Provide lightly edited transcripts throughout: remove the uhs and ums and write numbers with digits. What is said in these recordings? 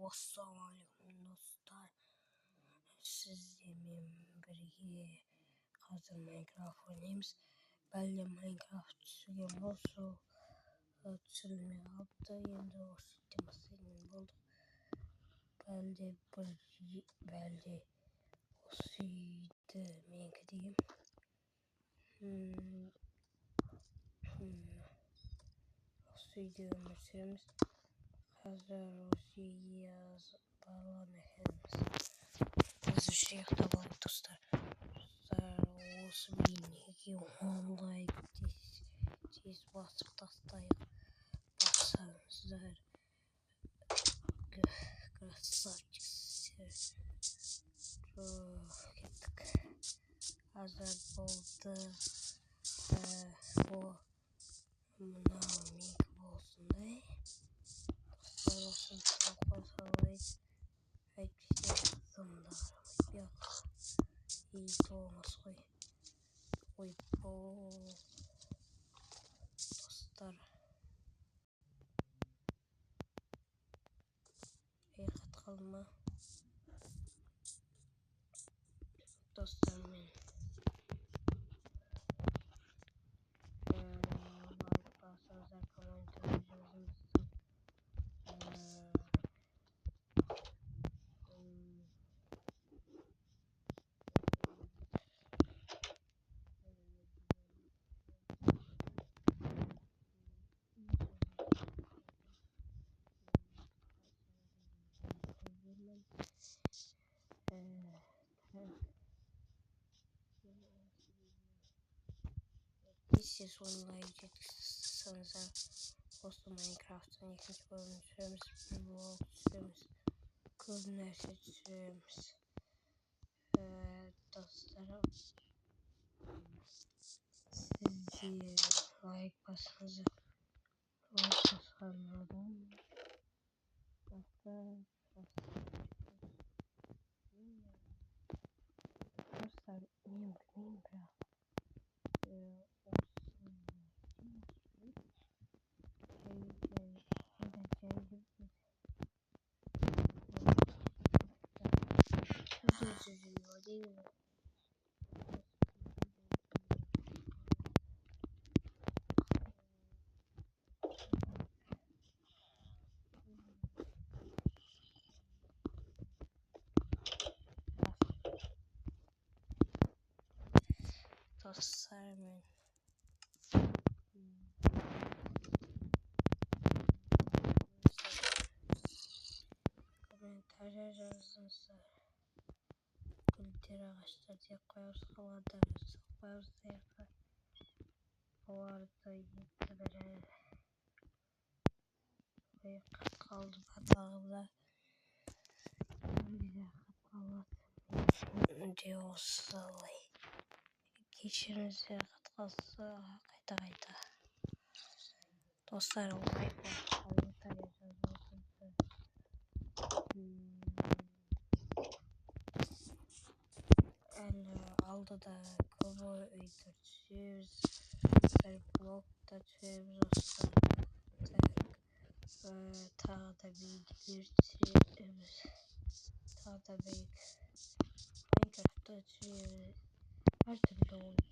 Ассалаумағалейкум достар, сіздермен бірге қазір Майнкрафт ойнаймыз. Бәлде Майнкрафт түсірген болса, түсірілмей қалыпты. Енді осыдан бастайтын болдық. Бәлде осы үйді менікі деймін. Осы үйде өмір сүреміз. Қазір осы үйге барлығын әкелеміз. Қазір шиықта болады достар. Осы бейнеге онлайк тез басып тастайық. Бассаңыздар красавчиксіздер. Кеттік. Қазір болды. Мына менікі болсындай. Осыны талқыға салайық. Әйтпесе адамдар болмас қой. Достар. Қат қалды ма? Достар мен. Басыңыздар комментарий жазыңыздар. Сіз онлайн жеткізсеңіздер осы Майнкрафттың екінші бөлімін түсіреміз, блог түсіреміз, көп нәрсе түсіреміз. Достарым, сіздер лайк басыңыздар. Лайк басқан адам достар, мен білмеймін, бірақ достарым, комментарий жазыңыздар. Гүлдер, ағаштар деп қоямыз, қаладар қоямыз даяққа. Оларды екі бірі қат қалды ма тағы да. Де осылай. Кешіріңіздер, қат қалса қайта. Достар, лайк комментарий жазыңыздар. Әлі алдыда көп үйдер түсеміз, бір блогта түсеміз достар. Тағы да видеолер түсеміз. Майнкрафтта түсеміз. Әртүрлі ойындар.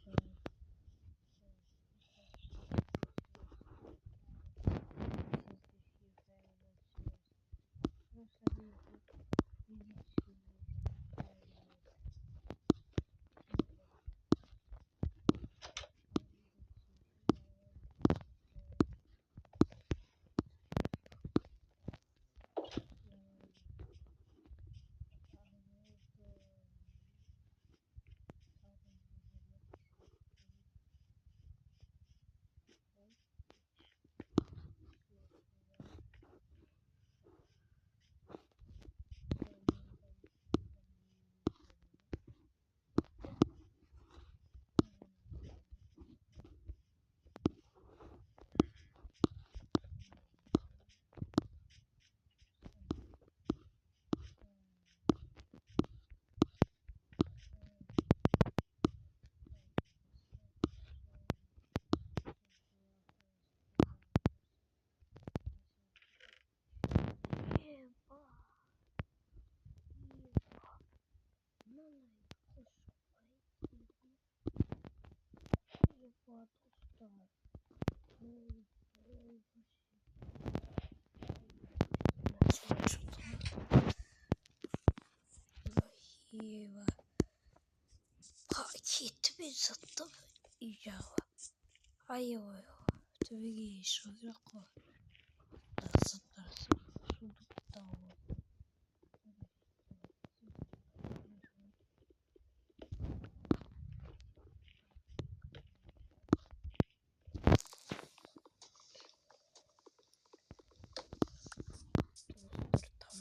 sattım icabı. Hayır tabii ki şöyle koy. Sattarsın. Suduk da olur.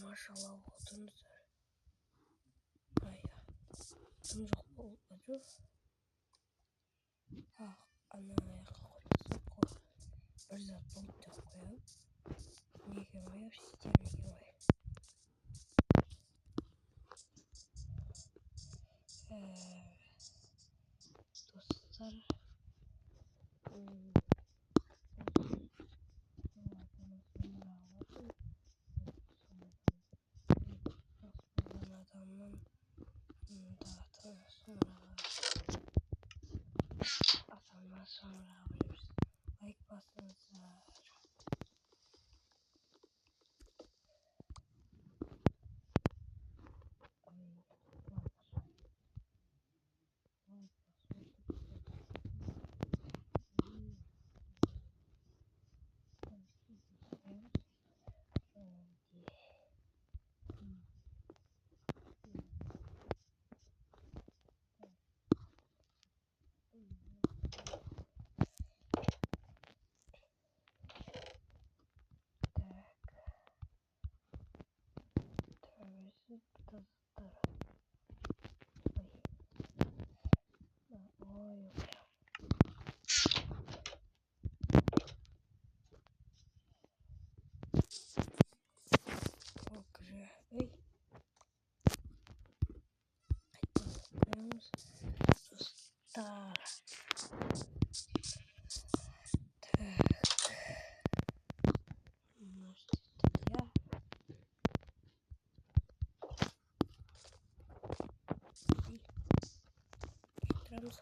Maşallah oldunuz. Hayır. Çok oldu. Ah, ana koyacağız. Bir zat balık da koyalım. Ne koyuyor? Sistemi koyuyor. Dostlar. Adamın Adamdan sonra alıyoruz. Like basınızlar.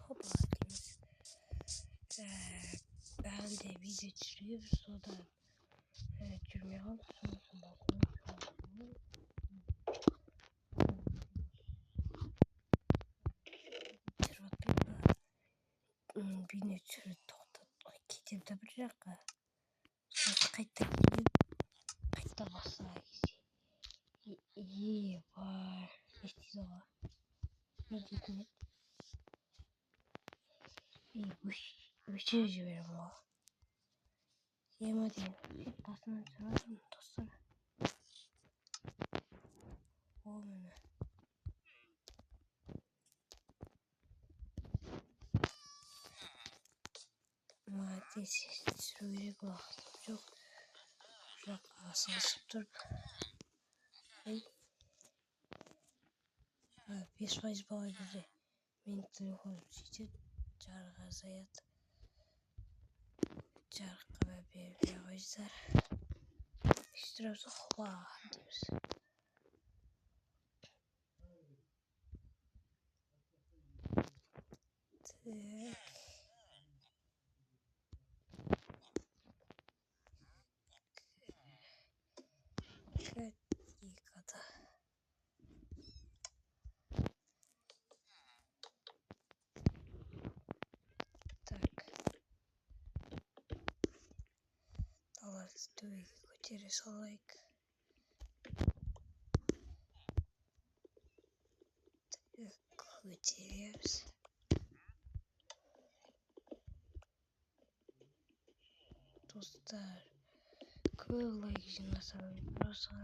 Hoppa ben de video çiziyoruz sonra cümle almışsınız beni çürü gidip bir dakika sonra kayıtta gidip kayıtta basar iyi var işte o ne dedin iyi bu şey verim o yemedi hep basını çağırdım dostlar olmuyor maalesef sürüye baktım çok asılsıdır Пешвайз bağırdı. Мен телефон için çarığa sayat. Çarığa bir ağaçlar. İştirası hava diyoruz. Dakikada. Так. Давай стой, потеряешь лайк. Так, потеряешь. Dostlar. Koy like jinasan. Burası.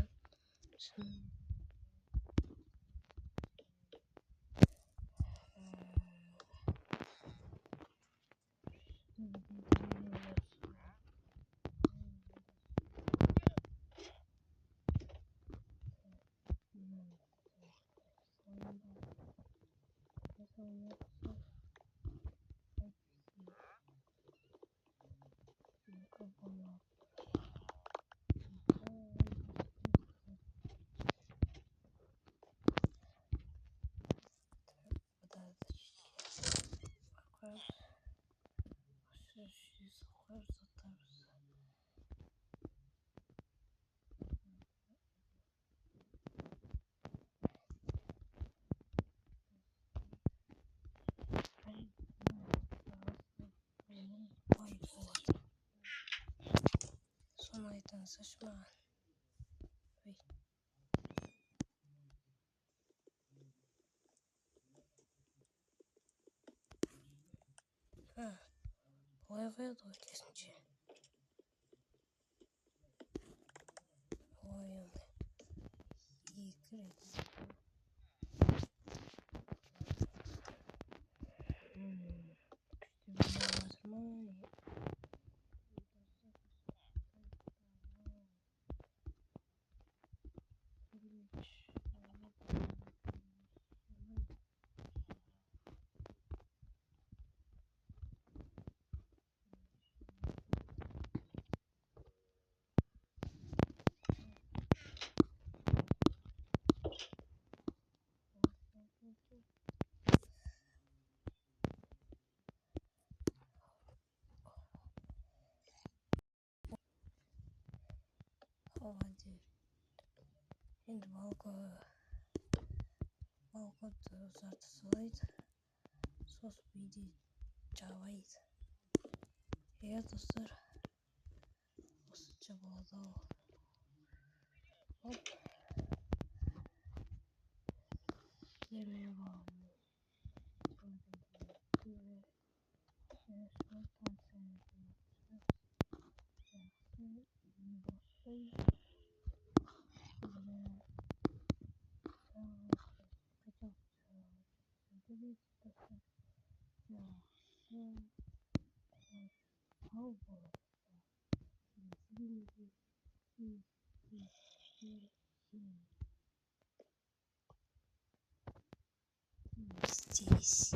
Майдан сашма. Ой. Boyaya doğru kesince. Boyama. İyi kırık. Hadi. Şimdi balko uzatılsaydı sos bidi çavaydı. Ya dostlar o sıçra balda hop yemeğe bağlı. Здесь.